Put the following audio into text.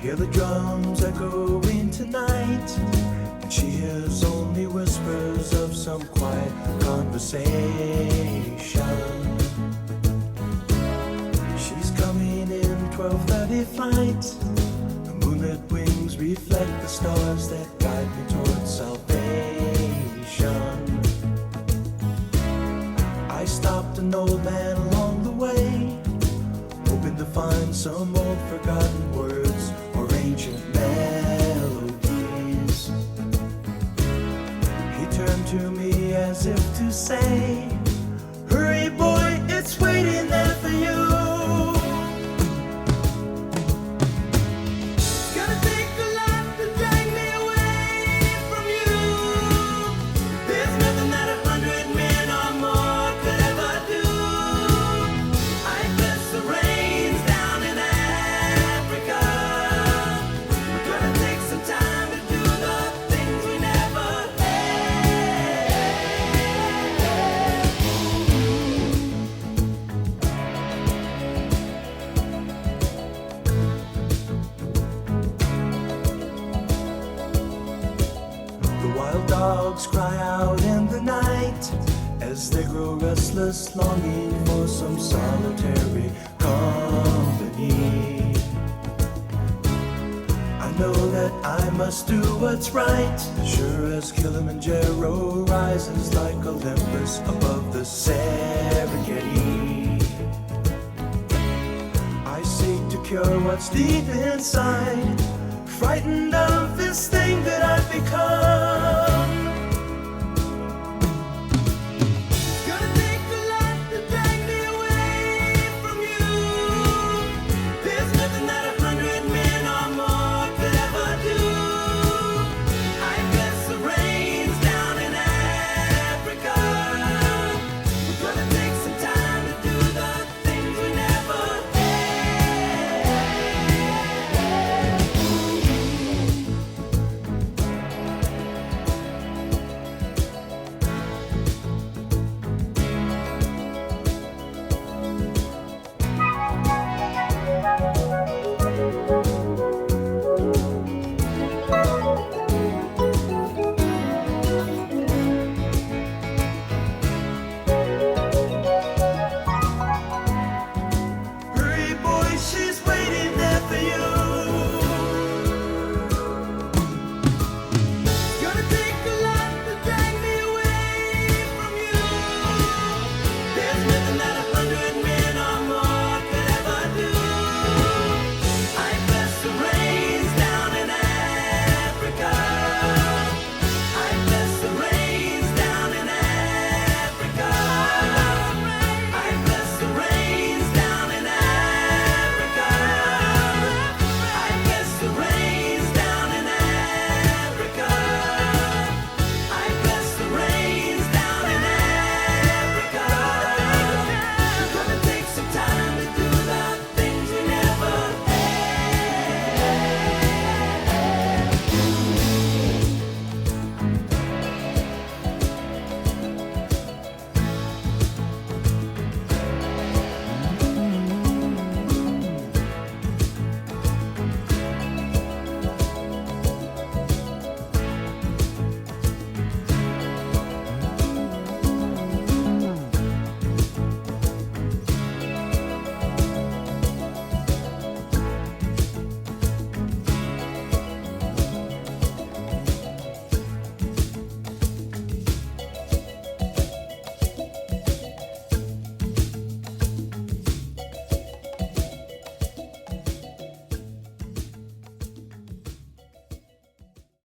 hear the drums echoing tonight, and she hears only whispers of some quiet conversation. She's coming in 12:30 flight. The moonlit wings reflect the stars that guide me towards salvation. I stopped an old man along the way, hoping to find some old forgotten words or ancient melodies. He turned to me as if to say, "Hurry boy, it's waiting there for you." Wild dogs cry out in the night as they grow restless, longing for some solitary company. I know that I must do what's right, sure as Kilimanjaro rises like Olympus above the Serengeti. I seek to cure what's deep inside, frightened of this thing that I've become.